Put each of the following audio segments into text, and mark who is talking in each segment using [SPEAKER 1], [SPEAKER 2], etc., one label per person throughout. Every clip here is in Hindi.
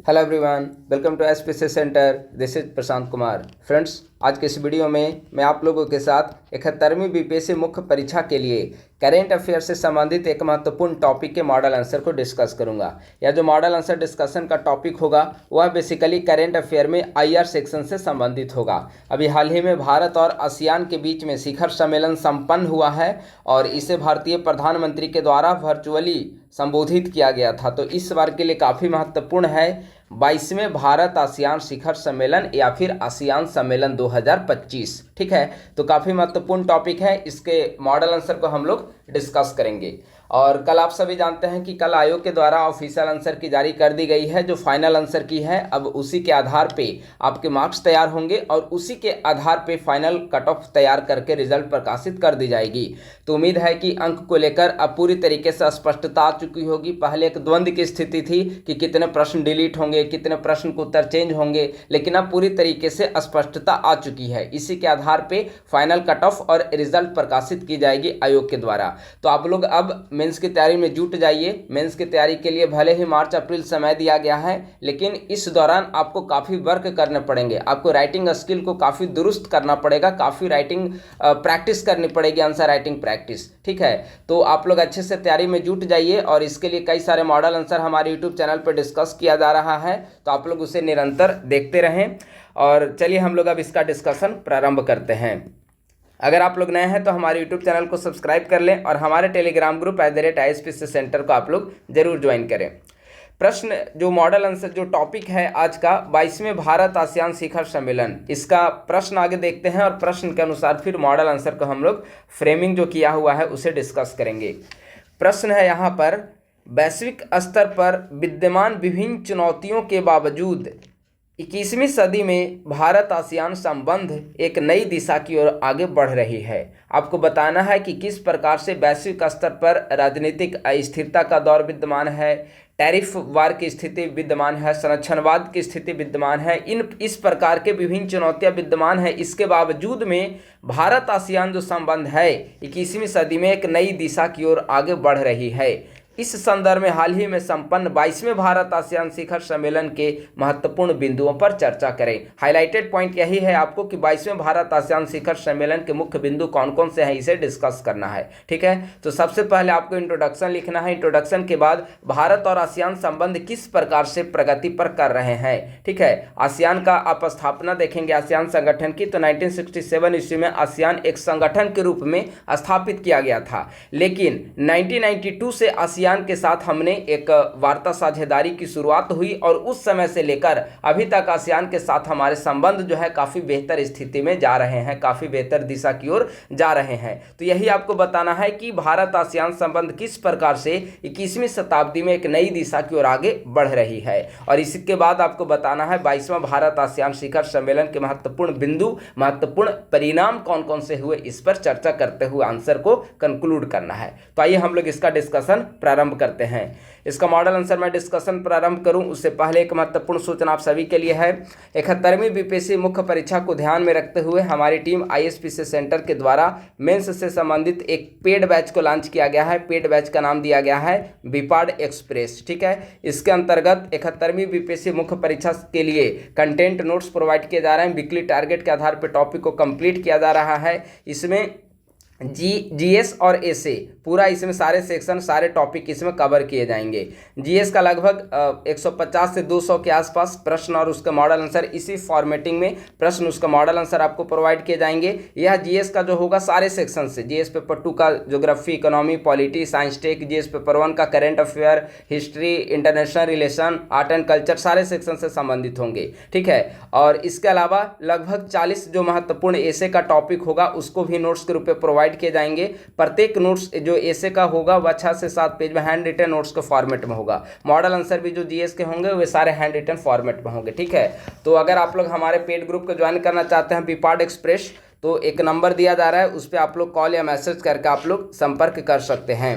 [SPEAKER 1] Hello everyone, welcome to SPC centre. This is Prashant Kumar. Friends, आज के इस वीडियो में मैं आप लोगों के साथ 71वीं बीपीएससी मुख्य परीक्षा के लिए करेंट अफेयर से संबंधित एक महत्वपूर्ण टॉपिक के मॉडल आंसर को डिस्कस करूंगा। यह जो मॉडल आंसर डिस्कशन का टॉपिक होगा वह बेसिकली करेंट अफेयर में आईआर सेक्शन से संबंधित होगा। अभी हाल ही में भारत और आसियान के बीच में शिखर सम्मेलन संपन्न हुआ है और इसे भारतीय प्रधानमंत्री के द्वारा वर्चुअली संबोधित किया गया था। तो इस बार के लिए काफ़ी महत्वपूर्ण है 22वें भारत आसियान शिखर सम्मेलन या फिर आसियान सम्मेलन 2025। ठीक है, तो काफ़ी महत्वपूर्ण टॉपिक है। इसके मॉडल आंसर को हम लोग डिस्कस करेंगे। और कल आप सभी जानते हैं कि कल आयोग के द्वारा ऑफिशियल आंसर की जारी कर दी गई है, जो फाइनल आंसर की है। अब उसी के आधार पे आपके मार्क्स तैयार होंगे और उसी के आधार पे फाइनल कट ऑफ तैयार करके रिजल्ट प्रकाशित कर दी जाएगी। तो उम्मीद है कि अंक को लेकर अब पूरी तरीके से स्पष्टता आ चुकी होगी। पहले एक द्वंद्व की स्थिति थी कि कितने प्रश्न डिलीट होंगे, कितने प्रश्न को उत्तर चेंज होंगे, लेकिन अब पूरी तरीके से स्पष्टता आ चुकी है। इसी के आधार पे फाइनल कट ऑफ और रिजल्ट प्रकाशित की जाएगी आयोग के द्वारा। तो आप लोग अब मेंस की तैयारी में जुट जाइए। मेंस की तैयारी के लिए भले ही मार्च अप्रैल समय दिया गया है, लेकिन इस दौरान आपको काफ़ी वर्क करने पड़ेंगे। आपको राइटिंग स्किल को काफ़ी दुरुस्त करना पड़ेगा, काफ़ी राइटिंग प्रैक्टिस करनी पड़ेगी, आंसर राइटिंग प्रैक्टिस। ठीक है, तो आप लोग अच्छे से तैयारी में जुट जाइए और इसके लिए कई सारे मॉडल आंसर हमारे यूट्यूब चैनल पर डिस्कस किया जा रहा है, तो आप लोग उसे निरंतर देखते रहें। और चलिए हम लोग अब इसका डिस्कशन प्रारंभ करते हैं। अगर आप लोग नए हैं तो हमारे यूट्यूब चैनल को सब्सक्राइब कर लें और हमारे टेलीग्राम ग्रुप @ISPC सेंटर को आप लोग जरूर ज्वाइन करें। प्रश्न जो मॉडल आंसर जो टॉपिक है आज का 22वें भारत आसियान शिखर सम्मेलन, इसका प्रश्न आगे देखते हैं और प्रश्न के अनुसार फिर मॉडल आंसर को हम लोग फ्रेमिंग जो किया हुआ है उसे डिस्कस करेंगे। प्रश्न है यहाँ पर, वैश्विक स्तर पर विद्यमान विभिन्न चुनौतियों के बावजूद 21वीं सदी में भारत आसियान संबंध एक नई दिशा की ओर आगे बढ़ रही है। आपको बताना है कि किस प्रकार से वैश्विक स्तर पर राजनीतिक अस्थिरता का दौर विद्यमान है, टैरिफ वार की स्थिति विद्यमान है, संरक्षणवाद की स्थिति विद्यमान है, इस प्रकार के विभिन्न चुनौतियां विद्यमान है। इसके बावजूद में भारत आसियान जो संबंध है 21वीं सदी में एक नई दिशा की ओर आगे बढ़ रही है। इस संदर्भ में हाल ही में संपन्न 22वें भारत आसियान शिखर सम्मेलन के महत्वपूर्ण बिंदुओं पर चर्चा करें। हाईलाइटेड पॉइंट यही है आपको कि 22वें भारत आसियान शिखर सम्मेलन के मुख्य बिंदु कौन कौन से हैं, इसे डिस्कस करना है। ठीक है, तो सबसे पहले आपको इंट्रोडक्शन लिखना है। इंट्रोडक्शन के बाद भारत और आसियान संबंध किस प्रकार से प्रगति पर कर रहे हैं। ठीक है, आसियान का आप स्थापना देखेंगे आसियान संगठन की, तो 1967 ईस्वी में आसियान एक संगठन के रूप में स्थापित किया गया था। लेकिन 1992 से आसियान के साथ हमने एक वार्ता साझेदारी की शुरुआत हुई और उस समय से लेकर अभी तक आसियान के साथ हमारे संबंध जो है काफी बेहतर स्थिति में जा रहे हैं, काफी बेहतर दिशा की ओर जा रहे हैं। तो यही आपको बताना है कि भारत आसियान संबंध किस प्रकार से 21वीं शताब्दी में एक नई दिशा की ओर आगे बढ़ रही है। और इसके बाद आपको बताना है 22वां भारत आसियान शिखर सम्मेलन के महत्वपूर्ण बिंदु, महत्वपूर्ण परिणाम कौन कौन से हुए, इस पर चर्चा करते हुए आंसर को कंक्लूड करना है। तो आइए हम लोग इसका डिस्कशन प्रारंभ करते हैं। इसका मॉडल आंसर मैं डिस्कशन प्रारंभ करूं उससे पहले एक महत्वपूर्ण सूचना आप सभी के लिए है। 71वीं बीपीएससी मुख्य परीक्षा को ध्यान में रखते हुए हमारी टीम ISPC सेंटर के द्वारा मेंस से संबंधित एक पेड बैच को लॉन्च किया गया है। पेड बैच का नाम दिया गया है बीपाड एक्सप्रेस। ठीक है, इसके अंतर्गत 71वीं बीपीएससी मुख्य परीक्षा के लिए कंटेंट नोट्स प्रोवाइड किए जा रहे हैं। वीकली टारगेट के आधार पर टॉपिक को कंप्लीट किया जा रहा है। इसमें जीएस और एसए पूरा, इसमें सारे सेक्शन सारे टॉपिक इसमें कवर किए जाएंगे। जीएस का लगभग 150 से 200 के आसपास प्रश्न और उसका मॉडल आंसर इसी फॉर्मेटिंग में प्रश्न उसका मॉडल आंसर आपको प्रोवाइड किए जाएंगे। यह जीएस का जो होगा सारे सेक्शन से, जीएस पेपर 2 का geography, economy, polity, science tech, GS paper 1 का current affair, history, international relation, art and culture, सारे सेक्शन से संबंधित होंगे। ठीक है, और इसके अलावा लगभग 40 जो महत्वपूर्ण एसे का टॉपिक होगा उसको भी नोट्स के रूप में प्रोवाइड किए जाएंगे। प्रत्येक नोट्स जो एसे का होगा वह 6 से 7 पेज में हैंड रिटन नोट्स के फॉर्मेट में होगा। मॉडल आंसर भी जो जीएस के होंगे वे सारे हैंड रिटन फॉर्मेट में होंगे। ठीक है, तो अगर आप लोग हमारे पेड ग्रुप को ज्वाइन करना चाहते हैं बीपाड एक्सप्रेस, तो एक नंबर दिया जा रहा है, उस पर आप लोग कॉल या मैसेज करके आप लोग संपर्क कर सकते हैं।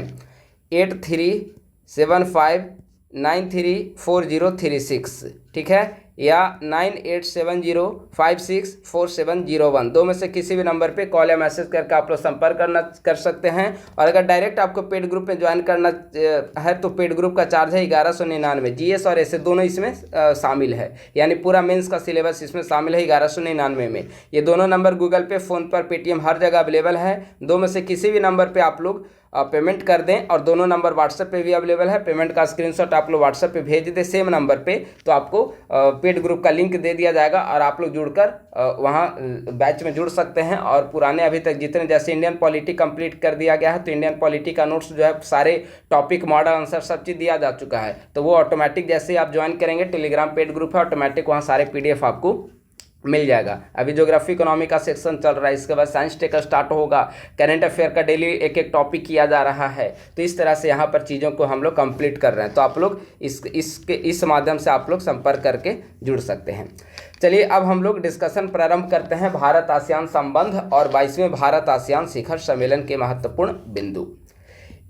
[SPEAKER 1] 8375 934036, ठीक है, या 9870564701। दो में से किसी भी नंबर पे कॉल या मैसेज करके आप लोग संपर्क कर सकते हैं। और अगर डायरेक्ट आपको पेड ग्रुप में ज्वाइन करना है तो पेड ग्रुप का चार्ज है 1199। जीएस और ऐसे दोनों इसमें शामिल है, यानी पूरा मेंस का सिलेबस इसमें शामिल है 1199 में। ये दोनों नंबर गूगल पे, फ़ोन पर, पेटीएम हर जगह अवेलेबल है। दो में से किसी भी नंबर पर आप लोग पेमेंट कर दें, और दोनों नंबर व्हाट्सएप पे भी अवेलेबल है। पेमेंट का स्क्रीनशॉट आप लोग व्हाट्सएप पे भेज दें सेम नंबर पे, तो आपको पेड ग्रुप का लिंक दे दिया जाएगा और आप लोग जुड़कर वहाँ बैच में जुड़ सकते हैं। और पुराने अभी तक जितने, जैसे इंडियन पॉलिटी कंप्लीट कर दिया गया है, तो इंडियन पॉलिटी का नोट्स जो है सारे टॉपिक, मॉडल आंसर सब चीज़ दिया जा चुका है। तो वो ऑटोमेटिक जैसे आप ज्वाइन करेंगे, टेलीग्राम पेड ग्रुप है, ऑटोमेटिक वहाँ सारे PDF आपको मिल जाएगा। अभी ज्योग्राफी इकोनॉमी का सेक्शन चल रहा है, इसके बाद साइंस टेक स्टार्ट होगा, करंट अफेयर का डेली एक एक टॉपिक किया जा रहा है। तो इस तरह से यहाँ पर चीज़ों को हम लोग कंप्लीट कर रहे हैं। तो आप लोग इस माध्यम से आप लोग संपर्क करके जुड़ सकते हैं। चलिए अब हम लोग डिस्कशन प्रारंभ करते हैं भारत आसियान संबंध और 22वें भारत आसियान शिखर सम्मेलन के महत्वपूर्ण बिंदु।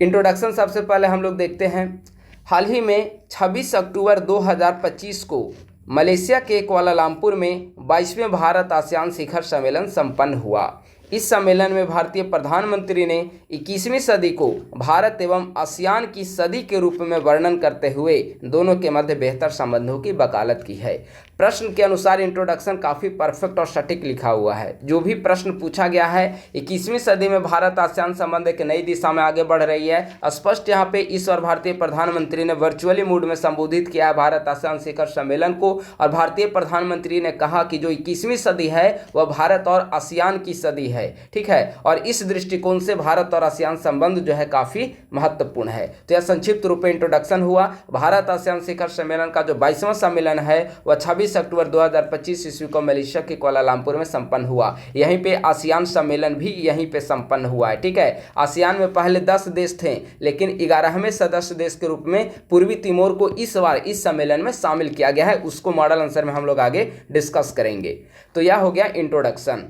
[SPEAKER 1] इंट्रोडक्शन सबसे पहले हम लोग देखते हैं। हाल ही में 26 अक्टूबर 2025 को मलेशिया के कुआलालंपुर में 22वें भारत आसियान शिखर सम्मेलन संपन्न हुआ। इस सम्मेलन में भारतीय प्रधानमंत्री ने 21वीं सदी को भारत एवं आसियान की सदी के रूप में वर्णन करते हुए दोनों के मध्य बेहतर संबंधों की वकालत की है। प्रश्न के अनुसार इंट्रोडक्शन काफ़ी परफेक्ट और सटीक लिखा हुआ है। जो भी प्रश्न पूछा गया है, 21वीं सदी में भारत आसियान संबंध एक नई दिशा में आगे बढ़ रही है। स्पष्ट यहाँ पे इस और भारतीय प्रधानमंत्री ने वर्चुअली मूड में संबोधित किया है भारत आसियान शिखर सम्मेलन को। और भारतीय प्रधानमंत्री ने कहा कि जो 21वीं सदी है वह भारत और आसियान की सदी है, ठीक है। और इस दृष्टिकोण से भारत और आसियान संबंध जो है काफ़ी महत्वपूर्ण है। तो यह संक्षिप्त रूप में इंट्रोडक्शन हुआ। भारत आसियान शिखर सम्मेलन का जो 22वां सम्मेलन है वह 26 अक्टूबर 2025 ईस्वी को मलेशिया के कुआलालंपुर में संपन्न हुआ। यहीं पे आसियान सम्मेलन भी यहीं पे संपन्न हुआ है, ठीक है। आसियान में पहले 10 देश थे, लेकिन 11वें सदस्य देश के रूप में पूर्वी तिमोर को इस बार इस सम्मेलन में शामिल किया गया है। उसको मॉडल आंसर में हम लोग आगे डिस्कस करेंगे। तो यह हो गया इंट्रोडक्शन।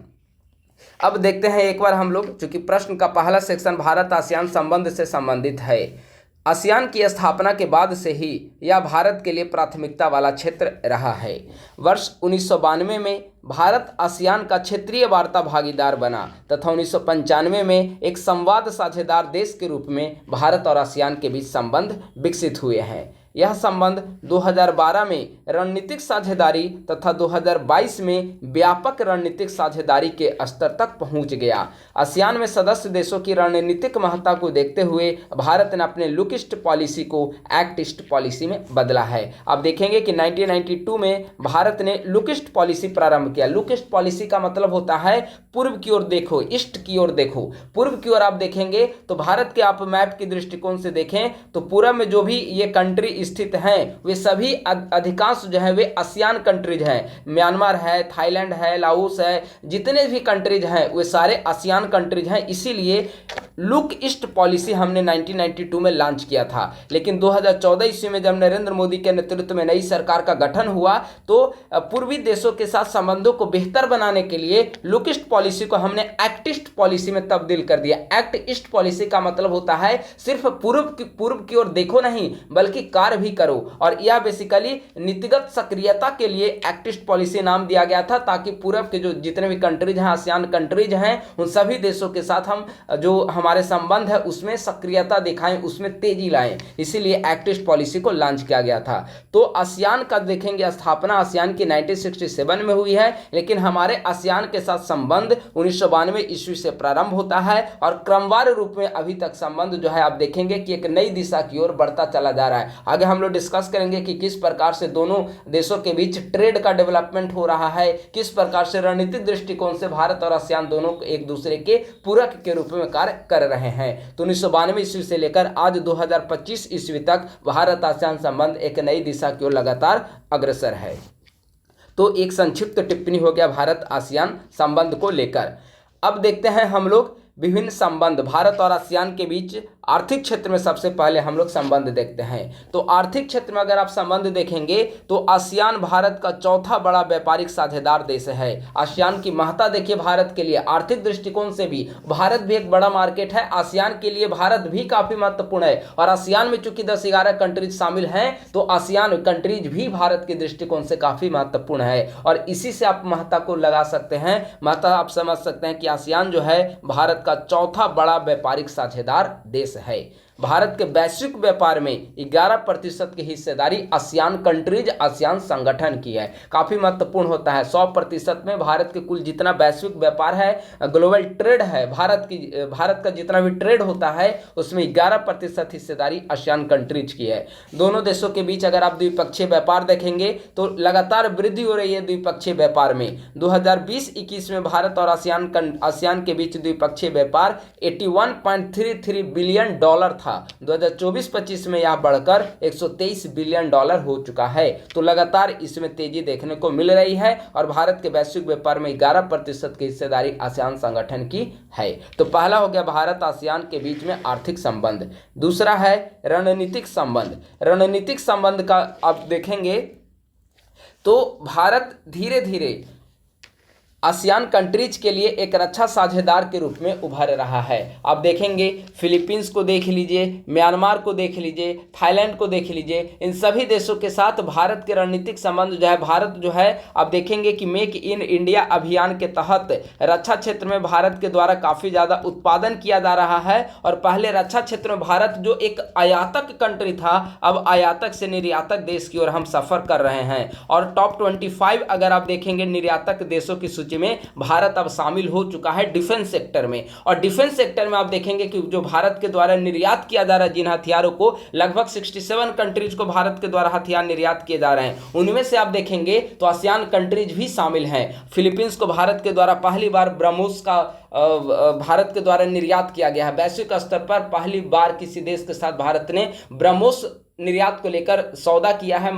[SPEAKER 1] अब देखते हैं एक बार हम लोग, चूंकि प्रश्न का पहला सेक्शन भारत आसियान संबंध से संबंधित है। आसियान की स्थापना के बाद से ही यह भारत के लिए प्राथमिकता वाला क्षेत्र रहा है। वर्ष 1992 में भारत आसियान का क्षेत्रीय वार्ता भागीदार बना तथा 1995 में एक संवाद साझेदार देश के रूप में भारत और आसियान के बीच संबंध विकसित हुए हैं। यह संबंध 2012 में रणनीतिक साझेदारी तथा 2022 में व्यापक रणनीतिक साझेदारी के स्तर तक पहुंच गया। आसियान में सदस्य देशों की रणनीतिक महत्ता को देखते हुए भारत ने अपने लुक ईस्ट पॉलिसी को एक्ट ईस्ट पॉलिसी में बदला है। आप देखेंगे कि 1992 में भारत ने लुक ईस्ट पॉलिसी प्रारंभ किया। लुक ईस्ट पॉलिसी का मतलब होता है पूर्व की ओर देखो, ईस्ट की ओर देखो। पूर्व की ओर आप देखेंगे तो भारत के आप मैप के दृष्टिकोण से देखें तो पूर्व में जो भी ये कंट्री स्थित हैं वे सभी अधिकांश जो है वे आसियान कंट्रीज हैं। म्यांमार है, थाईलैंड है, लाओस है, जितने भी कंट्रीज हैं वे सारे आसियान कंट्रीज हैं। इसीलिए लुक ईस्ट पॉलिसी हमने 1992 में लॉन्च किया था। लेकिन 2014 ईस्वी में जब नरेंद्र मोदी के नेतृत्व में नई सरकार का गठन हुआ तो पूर्वी देशों के साथ संबंधों को बेहतर बनाने के लिए लुक ईस्ट पॉलिसी को हमने एक्ट ईस्ट पॉलिसी में तब्दील कर दिया। एक्ट ईस्ट पॉलिसी का मतलब होता है सिर्फ पूर्व की ओर देखो नहीं बल्कि कार्य भी करो। और यह बेसिकली नीतिगत सक्रियता के लिए एक्ट ईस्ट पॉलिसी नाम दिया गया था, ताकि पूर्व के जो जितने भी कंट्रीज हैं, आसियान कंट्रीज हैं, उन सभी देशों के साथ हम जो हमारे संबंध है उसमें सक्रियता दिखाएं, उसमें तेजी लाएं। इसीलिए एक्ट ईस्ट पॉलिसी को लॉन्च किया गया था। तो आसियान का देखेंगे स्थापना आसियान की 1967 में हुई है, लेकिन हमारे आसियान के साथ संबंध 1992 ईस्वी से प्रारंभ होता है और क्रमवार रूप में अभी तक संबंध जो है आप देखेंगे कि एक नई दिशा की ओर बढ़ता चला जा रहा है। आगे हम लोग डिस्कस करेंगे कि किस प्रकार से दोनों देशों के बीच ट्रेड का डेवलपमेंट हो रहा है, किस प्रकार से रणनीतिक दृष्टिकोण से भारत और आसियान दोनों एक दूसरे के पूरक के रूप में कार्य कर रहे हैं। तो 1992 ईस्वी से लेकर आज 2025 ईस्वी तक भारत आसियान संबंध एक नई दिशा की ओर लगातार अग्रसर है। तो एक संक्षिप्त टिप्पणी हो गया भारत आसियान संबंध को लेकर। अब देखते हैं हम लोग विभिन्न संबंध, भारत और आसियान के बीच आर्थिक क्षेत्र में सबसे पहले हम लोग संबंध देखते हैं। तो आर्थिक क्षेत्र में अगर आप संबंध देखेंगे तो आसियान भारत का चौथा बड़ा व्यापारिक साझेदार देश है। आसियान की महत्ता देखिए भारत के लिए, आर्थिक दृष्टिकोण से भी भारत भी एक बड़ा मार्केट है। आसियान के लिए भारत भी काफी महत्वपूर्ण है और आसियान में चूंकि 10-11 कंट्रीज शामिल हैं तो आसियान कंट्रीज भी भारत के दृष्टिकोण से काफी महत्वपूर्ण है और इसी से आप महत्ता को लगा सकते हैं, महत्ता आप समझ सकते हैं कि आसियान जो है भारत का चौथा बड़ा व्यापारिक साझेदार देश है। भारत के वैश्विक व्यापार में 11% की हिस्सेदारी आसियान कंट्रीज, आसियान संगठन की है। काफी महत्वपूर्ण होता है। 100% में भारत के कुल जितना वैश्विक व्यापार है, ग्लोबल ट्रेड है, भारत का जितना भी ट्रेड होता है उसमें 11% हिस्सेदारी आसियान कंट्रीज की है। दोनों देशों के बीच अगर आप द्विपक्षीय व्यापार देखेंगे तो लगातार वृद्धि हो रही है द्विपक्षीय व्यापार में। 2020-21 में भारत और आसियान के बीच द्विपक्षीय व्यापार $81.33 बिलियन था। 2024-25 में यह बढ़कर $123 बिलियन हो चुका है। तो लगातार इसमें तेजी देखने को मिल रही है और भारत के वैश्विक व्यापार में 11% की हिस्सेदारी आसियान संगठन की है। तो पहला हो गया भारत आसियान के बीच में आर्थिक संबंध। दूसरा है रणनीतिक संबंध। रणनीतिक संबंध का आप देखेंगे तो भारत धीरे धीरे आसियान कंट्रीज के लिए एक रक्षा साझेदार के रूप में उभर रहा है। आप देखेंगे फिलीपींस को देख लीजिए, म्यांमार को देख लीजिए, थाईलैंड को देख लीजिए, इन सभी देशों के साथ भारत के रणनीतिक संबंध जो है, भारत जो है आप देखेंगे कि मेक इन इंडिया अभियान के तहत रक्षा क्षेत्र में भारत के द्वारा काफ़ी ज़्यादा उत्पादन किया जा रहा है और पहले रक्षा क्षेत्र में भारत जो एक आयातक कंट्री था, अब आयातक से निर्यातक देश की ओर हम सफ़र कर रहे हैं और टॉप 25 अगर आप देखेंगे निर्यातक देशों की में भारत अब शामिल हो चुका है डिफेंस सेक्टर में। और डिफेंस सेक्टर में आप देखेंगे कि जो भारत के द्वारा निर्यात किया जा रहा है जिन हथियारों को, लगभग 67 कंट्रीज को भारत के द्वारा हथियार निर्यात किए जा रहे हैं। उनमें से आप देखेंगे तो आसियान कंट्रीज भी शामिल हैं। फिलीपींस को भारत के द्वारा पहली बार ब्रह्मोस का भारत के द्वारा निर्यात किया गया है। वैश्विक स्तर पर पहली बार किसी देश के साथ भारत ने ब्रह्मोस निर्यात को लेकर सौदा किया है,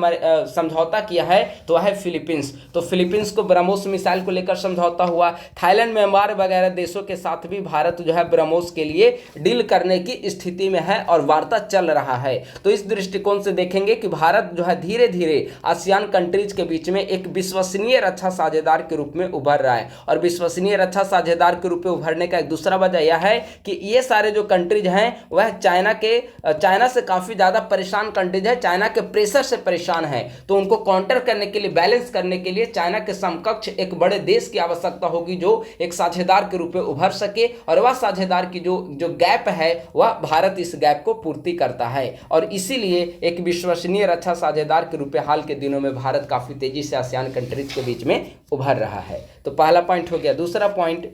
[SPEAKER 1] समझौता किया है, तो है फिलीपींस। तो फिलीपींस को ब्रह्मोस मिसाइल को लेकर समझौता हुआ। थाईलैंड, म्यांमार वगैरह देशों के साथ भी भारत जो है ब्रह्मोस के लिए डील करने की स्थिति में है और वार्ता चल रहा है। तो इस दृष्टिकोण से देखेंगे कि भारत जो है धीरे धीरे आसियान कंट्रीज के बीच में एक विश्वसनीय रक्षा साझेदार के रूप में उभर रहा है। और विश्वसनीय रक्षा साझेदार के रूप में उभरने का एक दूसरा वजह यह है कि ये सारे जो कंट्रीज हैं वह चाइना से काफ़ी ज़्यादा परेशान कंट्रीज है, चाइना के प्रेशर से परेशान है। तो उनको काउंटर करने के लिए, बैलेंस करने के लिए चाइना के समकक्ष एक बड़े देश की आवश्यकता होगी जो एक साझेदार के रूप में उभर सके और वह साझेदार की जो गैप है वह भारत इस गैप को पूर्ति करता है और इसीलिए एक विश्वसनीय रक्षा साझेदार के रूप में हाल के दिनों में भारत काफ़ी तेजी से आसियान कंट्रीज के बीच में उभर रहा है। तो पहला पॉइंट हो गया। दूसरा पॉइंट,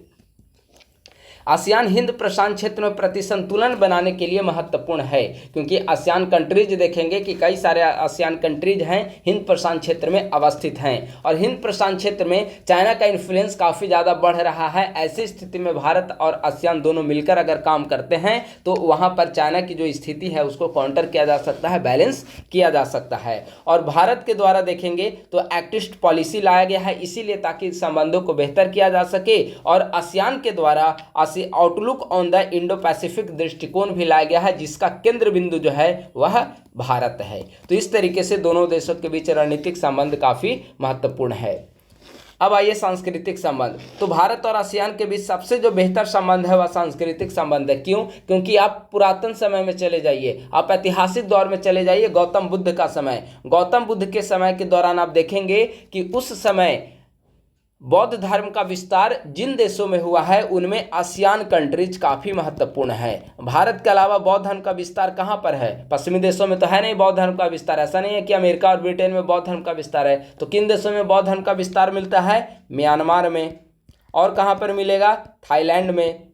[SPEAKER 1] आसियान हिंद प्रशांत क्षेत्र में प्रतिसंतुलन बनाने के लिए महत्वपूर्ण है, क्योंकि आसियान कंट्रीज देखेंगे कि कई सारे आसियान कंट्रीज हैं हिंद प्रशांत क्षेत्र में अवस्थित हैं और हिंद प्रशांत क्षेत्र में चाइना का इन्फ्लुएंस काफ़ी ज़्यादा बढ़ रहा है। ऐसी स्थिति में भारत और आसियान दोनों मिलकर अगर काम करते हैं तो वहाँ पर चाइना की जो स्थिति है उसको काउंटर किया जा सकता है, बैलेंस किया जा सकता है। और भारत के द्वारा देखेंगे तो एक्टिस्ट पॉलिसी लाया गया है इसीलिए ताकि संबंधों को बेहतर किया जा सके और आसियान के द्वारा outlook on the Indo Pacific दृष्टिकोण भी लाया गया है जिसका केंद्र बिंदु जो है वह भारत है। तो इस तरीके से दोनों देशों के बीच रणनीतिक संबंध काफ़ी महत्वपूर्ण है। अब आइए सांस्कृतिक संबंध। तो भारत और आसियान के बीच सबसे जो बेहतर संबंध है वह सांस्कृतिक संबंध है। क्यों? क्योंकि आप पुरातन समय में चले जाइए, आप ऐतिहासिक दौर में चले जाइए, गौतम बुद्ध का समय। गौतम बुद्ध के समय के दौरान आप देखेंगे कि उस समय बौद्ध धर्म का विस्तार जिन देशों में हुआ है उनमें आसियान कंट्रीज काफ़ी महत्वपूर्ण है। भारत के अलावा बौद्ध धर्म का विस्तार कहाँ पर है? पश्चिमी देशों में तो है नहीं बौद्ध धर्म का विस्तार। ऐसा नहीं है कि अमेरिका और ब्रिटेन में बौद्ध धर्म का विस्तार है। तो किन देशों में बौद्ध धर्म का विस्तार मिलता है? म्यांमार में। और कहाँ पर मिलेगा? थाईलैंड में।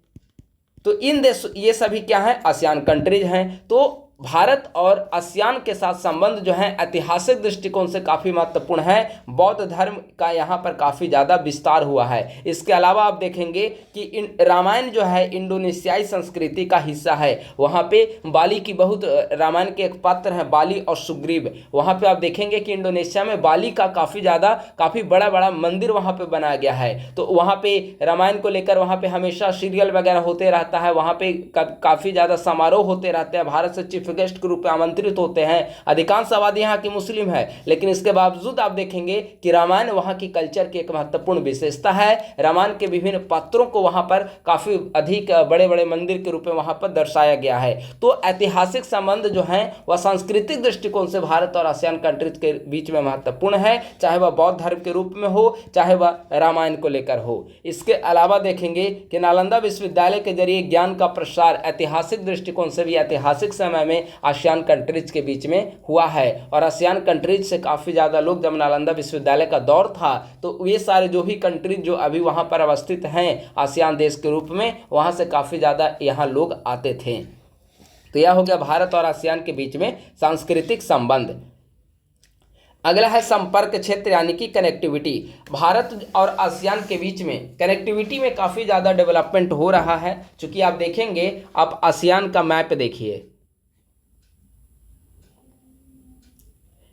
[SPEAKER 1] तो इन देश ये सभी क्या हैं? आसियान कंट्रीज हैं। तो भारत और आसियान के साथ संबंध जो है ऐतिहासिक दृष्टिकोण से काफ़ी महत्वपूर्ण है। बौद्ध धर्म का यहाँ पर काफ़ी ज़्यादा विस्तार हुआ है। इसके अलावा आप देखेंगे कि रामायण जो है इंडोनेशियाई संस्कृति का हिस्सा है। वहाँ पे बाली की बहुत रामायण के एक पात्र हैं बाली और सुग्रीव। वहाँ पे आप देखेंगे कि इंडोनेशिया में बाली का काफ़ी बड़ा बड़ा मंदिर वहाँ पे बनाया गया है। तो वहाँ पे रामायण को लेकर वहाँ पे हमेशा सीरियल वगैरह होते रहता है। वहाँ पे काफ़ी ज़्यादा समारोह होते रहते हैं। भारत से चीफ गेस्ट के रूप में आमंत्रित होते हैं। अधिकांश आबादी यहाँ की मुस्लिम है, लेकिन इसके बावजूद आप देखेंगे कि रामायण वहाँ की कल्चर की एक महत्वपूर्ण विशेषता है। रामायण के विभिन्न पात्रों को वहाँ पर काफ़ी अधिक बड़े बड़े मंदिर के रूप में वहाँ पर दर्शाया गया है। तो ऐतिहासिक संबंध जो है वह सांस्कृतिक दृष्टिकोण से भारत और आसियान कंट्रीज के बीच में महत्वपूर्ण है, चाहे वह बौद्ध धर्म के रूप में हो, चाहे वह रामायण को लेकर हो। इसके अलावा देखेंगे कि नालंदा विश्वविद्यालय के जरिए ज्ञान का प्रसार ऐतिहासिक दृष्टिकोण से भी ऐतिहासिक समय में आसियान कंट्रीज के बीच में हुआ है। और आसियान कंट्रीज से काफ़ी ज़्यादा लोग, जब नालंदा विश्वविद्यालय का दौर था तो ये सारे जो भी कंट्रीज जो अभी वहाँ पर अवस्थित हैं आसियान देश के रूप में, वहाँ से काफ़ी ज़्यादा यहाँ लोग आते थे। तो यह हो गया भारत और आसियान के बीच में सांस्कृतिक संबंध। अगला है संपर्क क्षेत्र यानी कि कनेक्टिविटी। भारत और आसियान के बीच में कनेक्टिविटी में काफ़ी ज़्यादा डेवलपमेंट हो रहा है। चूँकि आप देखेंगे, आप आसियान का मैप देखिए,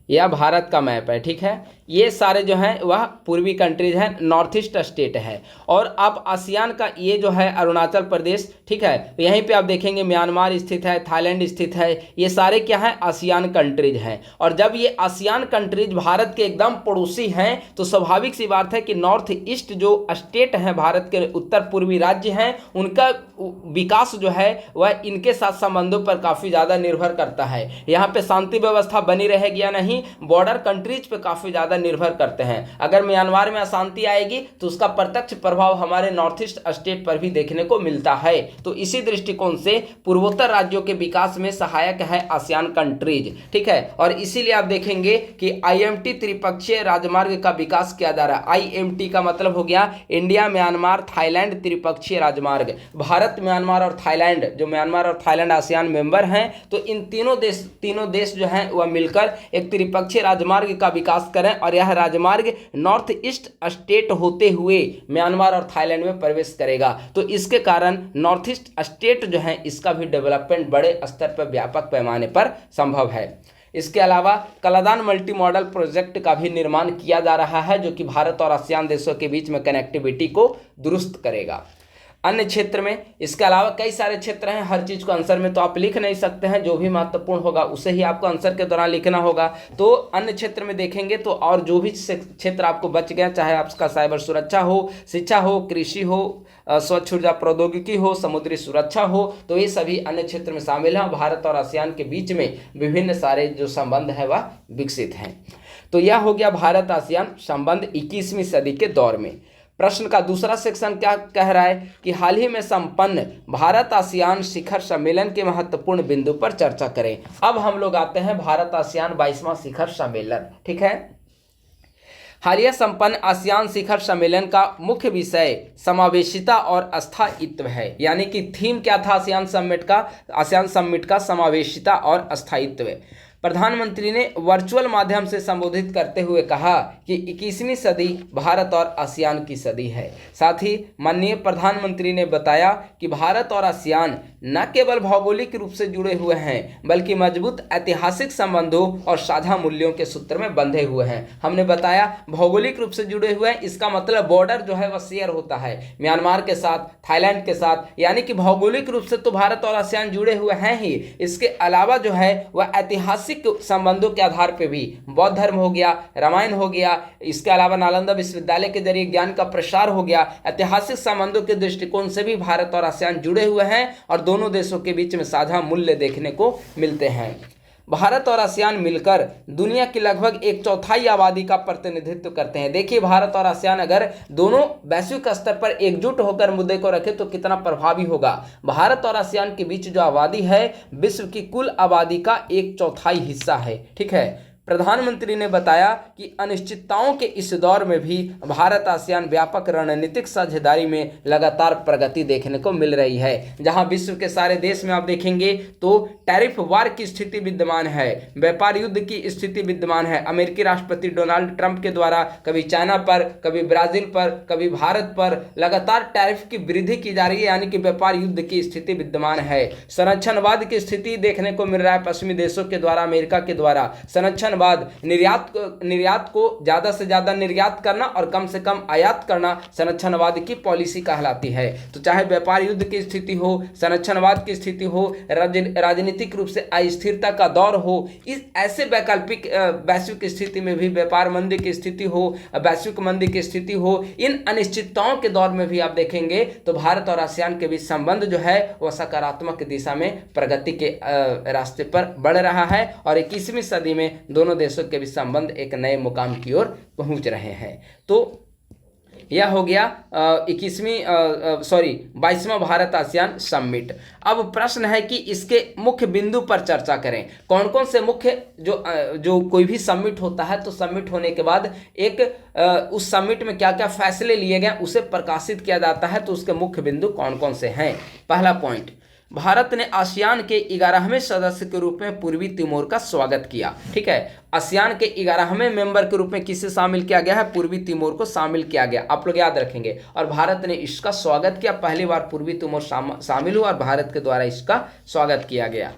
[SPEAKER 1] यह भारत का मैप है, ठीक है। ये सारे जो हैं वह पूर्वी कंट्रीज हैं, नॉर्थ ईस्ट स्टेट है। और अब आसियान का ये जो है अरुणाचल प्रदेश, ठीक है, तो यहीं पे आप देखेंगे म्यांमार स्थित है, थाईलैंड स्थित है। ये सारे क्या है, आसियान कंट्रीज हैं। और जब ये आसियान कंट्रीज भारत के एकदम पड़ोसी हैं तो स्वाभाविक सी बात है कि नॉर्थ ईस्ट जो स्टेट हैं, भारत के उत्तर पूर्वी राज्य हैं, उनका विकास जो है वह इनके साथ संबंधों पर काफ़ी ज़्यादा निर्भर करता है। यहाँ पे शांति व्यवस्था बनी रहेगी या नहीं, बॉर्डर कंट्रीज पे काफ़ी ज़्यादा निर्भर करते हैं। अगर म्यांमार में अशांति आएगी तो उसका प्रत्यक्ष प्रभाव हमारे नॉर्थ ईस्ट स्टेट पर भी देखने को मिलता है। तो इसी दृष्टिकोण से पूर्वोत्तर राज्यों के विकास में सहायक है आसियान कंट्रीज, ठीक है। और इसीलिए आप देखेंगे कि IMT त्रिपक्षीय राजमार्ग का विकास किया जा रहा है। IMT का मतलब हो गया इंडिया म्यांमार थाईलैंड त्रिपक्षीय राजमार्ग। भारत, म्यांमार और थाईलैंड, जो म्यांमार और थाईलैंड आसियान मेंबर हैं, तो इन तीनों देश जो हैं वह मिलकर एक त्रिपक्षीय राजमार्ग का विकास करें और यह राजमार्ग नॉर्थ ईस्ट स्टेट होते हुए म्यांमार और थाईलैंड में प्रवेश करेगा। तो इसके कारण नॉर्थ ईस्ट स्टेट जो है इसका भी डेवलपमेंट बड़े स्तर पर व्यापक पैमाने पर संभव है। इसके अलावा कलादान मल्टी मॉडल प्रोजेक्ट का भी निर्माण किया जा रहा है, जो कि भारत और आसियान देशों के बीच में कनेक्टिविटी को दुरुस्त करेगा। अन्य क्षेत्र में इसके अलावा कई सारे क्षेत्र हैं। हर चीज़ को आंसर में तो आप लिख नहीं सकते हैं, जो भी महत्वपूर्ण होगा उसे ही आपको आंसर के दौरान लिखना होगा। तो अन्य क्षेत्र में देखेंगे तो और जो भी क्षेत्र आपको बच गया, चाहे आपका साइबर सुरक्षा हो, शिक्षा हो, कृषि हो, स्वच्छ ऊर्जा प्रौद्योगिकी हो, समुद्री सुरक्षा हो, तो ये सभी अन्य क्षेत्र में शामिल हैं। भारत और आसियान के बीच में विभिन्न सारे जो संबंध है वह विकसित हैं। तो यह हो गया भारत आसियान संबंध 21वीं सदी के दौर में। प्रश्न का दूसरा सेक्शन क्या कह रहा है कि हाल ही में संपन्न भारत आसियान शिखर सम्मेलन के महत्वपूर्ण बिंदु पर चर्चा करें। अब हम लोग आते हैं भारत आसियान 22वां शिखर सम्मेलन, ठीक है। हालिया संपन्न आसियान शिखर सम्मेलन का मुख्य विषय समावेशिता और स्थायित्व है। यानी कि थीम क्या था आसियान समिट का समावेशिता और स्थायित्व। प्रधानमंत्री ने वर्चुअल माध्यम से संबोधित करते हुए कहा कि 21वीं सदी भारत और आसियान की सदी है। साथ ही माननीय प्रधानमंत्री ने बताया कि भारत और आसियान न केवल भौगोलिक रूप से जुड़े हुए हैं, बल्कि मजबूत ऐतिहासिक संबंधों और साझा मूल्यों के सूत्र में बंधे हुए हैं। हमने बताया भौगोलिक रूप से जुड़े हुए हैं, इसका मतलब बॉर्डर जो है वह शेयर होता है म्यांमार के साथ, थाईलैंड के साथ, यानी कि भौगोलिक रूप से तो भारत और आसियान जुड़े हुए हैं ही। इसके अलावा जो है वह ऐतिहासिक संबंधों के आधार पर भी बौद्ध धर्म हो गया, रामायण हो गया, इसके अलावा नालंदा विश्वविद्यालय के जरिए ज्ञान का प्रसार हो गया। ऐतिहासिक संबंधों के दृष्टिकोण से भी भारत और आसियान जुड़े हुए हैं और दोनों देशों के बीच में साझा मूल्य देखने को मिलते हैं। भारत और आसियान मिलकर दुनिया की लगभग 1/4 आबादी का प्रतिनिधित्व करते हैं। देखिए, भारत और आसियान अगर दोनों वैश्विक स्तर पर एकजुट होकर मुद्दे को रखें तो कितना प्रभावी होगा। भारत और आसियान के बीच जो आबादी है विश्व की कुल आबादी का 1/4 हिस्सा है, ठीक है। प्रधानमंत्री ने बताया कि अनिश्चितताओं के इस दौर में भी भारत आसियान व्यापक रणनीतिक साझेदारी में लगातार प्रगति देखने को मिल रही है। जहां विश्व के सारे देश में आप देखेंगे तो टैरिफ वार की स्थिति विद्यमान है, व्यापार युद्ध की स्थिति विद्यमान है। अमेरिकी राष्ट्रपति डोनाल्ड ट्रंप के द्वारा कभी चाइना पर, कभी ब्राजील पर, कभी भारत पर लगातार टैरिफ की वृद्धि की जा रही है, यानी कि व्यापार युद्ध की स्थिति विद्यमान है। संरक्षणवाद की स्थिति देखने को मिल रहा है पश्चिमी देशों के द्वारा, अमेरिका के द्वारा। संरक्षणवाद निर्यात को ज्यादा से ज्यादा निर्यात करना और कम से कम आयात करना संरक्षणवाद की पॉलिसी कहलाती है। तो चाहे व्यापार युद्ध की स्थिति हो, संरक्षणवाद की स्थिति हो, राजनीतिक रूप से अस्थिरता का दौर हो, इस ऐसे वैकल्पिक वैश्विक स्थिति में भी, व्यापार मंदी की स्थिति हो, वैश्विक मंदी की स्थिति हो, इन अनिश्चितताओं के दौर में भी आप देखेंगे तो भारत और आसियान के बीच संबंध जो है वह सकारात्मक दिशा में प्रगति के रास्ते पर बढ़ रहा है और 21वीं सदी में दोनों देशों के बीच संबंध एक नए मुकाम की ओर पहुंच रहे हैं। तो यह हो गया 22वां भारत आसियान समिट। अब प्रश्न है कि इसके मुख्य बिंदु पर चर्चा करें। कौन कौन से मुख्य जो कोई भी समिट होता है तो समिट होने के बाद एक उस समिट में क्या क्या फैसले लिए गए उसे प्रकाशित किया जाता है, तो उसके मुख्य बिंदु कौन कौन से हैं। पहला पॉइंट, भारत ने आसियान के 11वें सदस्य के रूप में पूर्वी तिमोर का स्वागत किया। ठीक है, आसियान के 11वें मेंबर के रूप में किसे शामिल किया गया है? पूर्वी तिमोर को शामिल किया गया, आप लोग याद रखेंगे। और भारत ने इसका स्वागत किया, पहली बार पूर्वी तिमोर शामिल हुआ और भारत के द्वारा इसका स्वागत किया गया।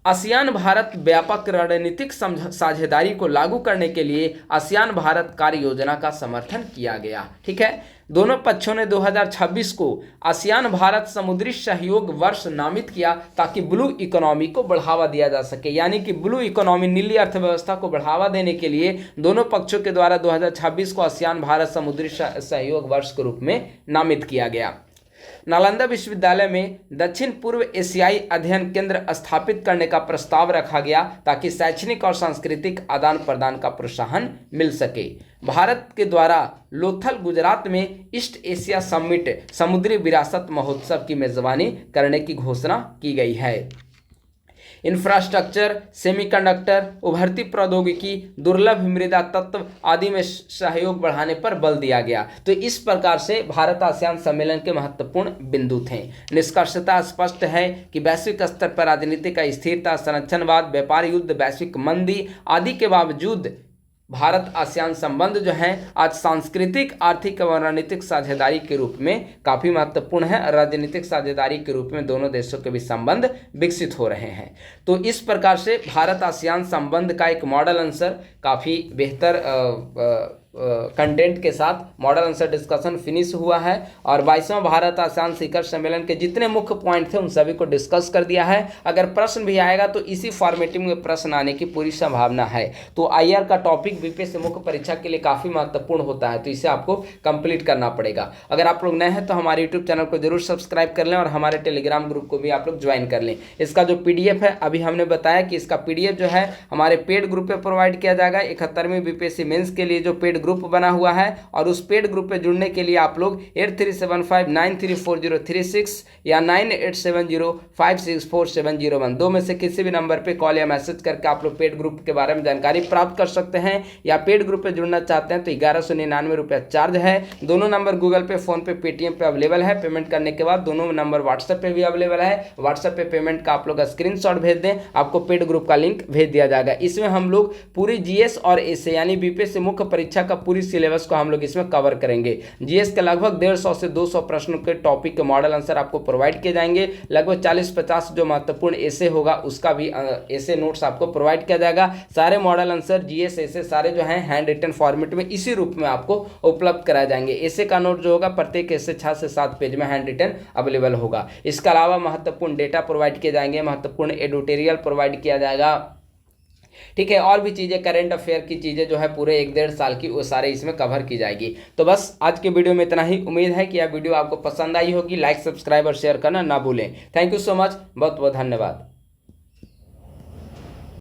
[SPEAKER 1] आसियान भारत व्यापक रणनीतिक साझेदारी को लागू करने के लिए आसियान भारत कार्य योजना का समर्थन किया गया। ठीक है, दोनों पक्षों ने 2026 को आसियान भारत समुद्री सहयोग वर्ष नामित किया ताकि ब्लू इकोनॉमी को बढ़ावा दिया जा सके, यानी कि ब्लू इकोनॉमी, नीली अर्थव्यवस्था को बढ़ावा देने के लिए दोनों पक्षों के द्वारा 2026 को आसियान भारत समुद्री सहयोग वर्ष के रूप में नामित किया गया। नालंदा विश्वविद्यालय में दक्षिण पूर्व एशियाई अध्ययन केंद्र स्थापित करने का प्रस्ताव रखा गया ताकि शैक्षणिक और सांस्कृतिक आदान प्रदान का प्रोत्साहन मिल सके। भारत के द्वारा लोथल गुजरात में ईस्ट एशिया समिट समुद्री विरासत महोत्सव की मेजबानी करने की घोषणा की गई है। इंफ्रास्ट्रक्चर, सेमीकंडक्टर, उभरती प्रौद्योगिकी, दुर्लभ मृदा तत्व आदि में सहयोग बढ़ाने पर बल दिया गया। तो इस प्रकार से भारत आसियान सम्मेलन के महत्वपूर्ण बिंदु थे। निष्कर्षता स्पष्ट है कि वैश्विक स्तर पर राजनीतिक अस्थिरता, संरक्षणवाद, व्यापार युद्ध, वैश्विक मंदी आदि के बावजूद भारत आसियान संबंध जो हैं आज सांस्कृतिक, आर्थिक और रणनीतिक साझेदारी के रूप में काफ़ी महत्वपूर्ण है। राजनीतिक साझेदारी के रूप में दोनों देशों के बीच संबंध विकसित हो रहे हैं। तो इस प्रकार से भारत आसियान संबंध का एक मॉडल आंसर काफ़ी बेहतर कंटेंट के साथ मॉडल आंसर डिस्कशन फिनिश हुआ है और 22वां भारत आसियान शिखर सम्मेलन के जितने मुख्य पॉइंट थे उन सभी को डिस्कस कर दिया है। अगर प्रश्न भी आएगा तो इसी फॉर्मेटिव में प्रश्न आने की पूरी संभावना है। तो आईआर का टॉपिक बीपीएससी मुख्य परीक्षा के लिए काफ़ी महत्वपूर्ण होता है, तो इसे आपको कंप्लीट करना पड़ेगा। अगर आप लोग नए हैं तो हमारे यूट्यूब चैनल को जरूर सब्सक्राइब कर लें और हमारे टेलीग्राम ग्रुप को भी आप लोग ज्वाइन कर लें। इसका जो PDF है, अभी हमने बताया कि इसका PDF जो है हमारे पेड ग्रुप पर प्रोवाइड किया जाएगा। 71वीं बीपीएससी मेंस के लिए जो पेड ग्रुप बना हुआ है और उस पेड ग्रुप पे जुड़ने के लिए आप लोग 8375934036 या 9870564701 दो में से किसी भी नंबर पे कॉल या मैसेज करके आप लोग पेड ग्रुप के बारे में जानकारी प्राप्त कर सकते हैं। या पेड ग्रुप पे जुड़ना चाहते हैं तो 1199 रुपया चार्ज है। दोनों नंबर गूगल पे, फोन पे, पेटीएम पे अवेलेबल है। पेमेंट करने के बाद दोनों नंबर व्हाट्सएप पे भी अवेलेबल है। व्हाट्सएप पे पेमेंट का आप लोग स्क्रीनशॉट भेज दें, आपको पेड ग्रुप का लिंक भेज दिया जाएगा। इसमें हम लोग पूरी जीएस और एसए यानी बीपीएससी मुख्य परीक्षा का पूरी सिलेबस को हम लोग इसमें कवर करेंगे। जीएस के लगभग 150 से 200 प्रश्नों के टॉपिक के मॉडल आंसर आपको प्रोवाइड किए जाएंगे। लगभग 40-50 जो महत्वपूर्ण एसे होगा उसका भी एसे नोट्स आपको प्रोवाइड किया जाएगा। सारे मॉडल आंसर, जीएस, एसे सारे जो हैं हैंड रिटन फॉर्मेट में इसी रूप में आपको उपलब्ध कराए जाएंगे। एसे का नोट जो होगा प्रत्येक एसे 6 से 7 पेज में हैंड रिटन अवेलेबल होगा। इसके अलावा महत्वपूर्ण डेटा प्रोवाइड किए जाएंगे, महत्वपूर्ण एडिटोरियल प्रोवाइड किया जाएगा। ठीक है, और भी चीज़ें, करंट अफेयर की चीज़ें जो है पूरे 1-1.5 साल की वो सारे इसमें कवर की जाएगी। तो बस आज के वीडियो में इतना ही। उम्मीद है कि यह वीडियो आपको पसंद आई होगी। लाइक, सब्सक्राइब और शेयर करना ना भूलें। थैंक यू सो मच, बहुत बहुत धन्यवाद।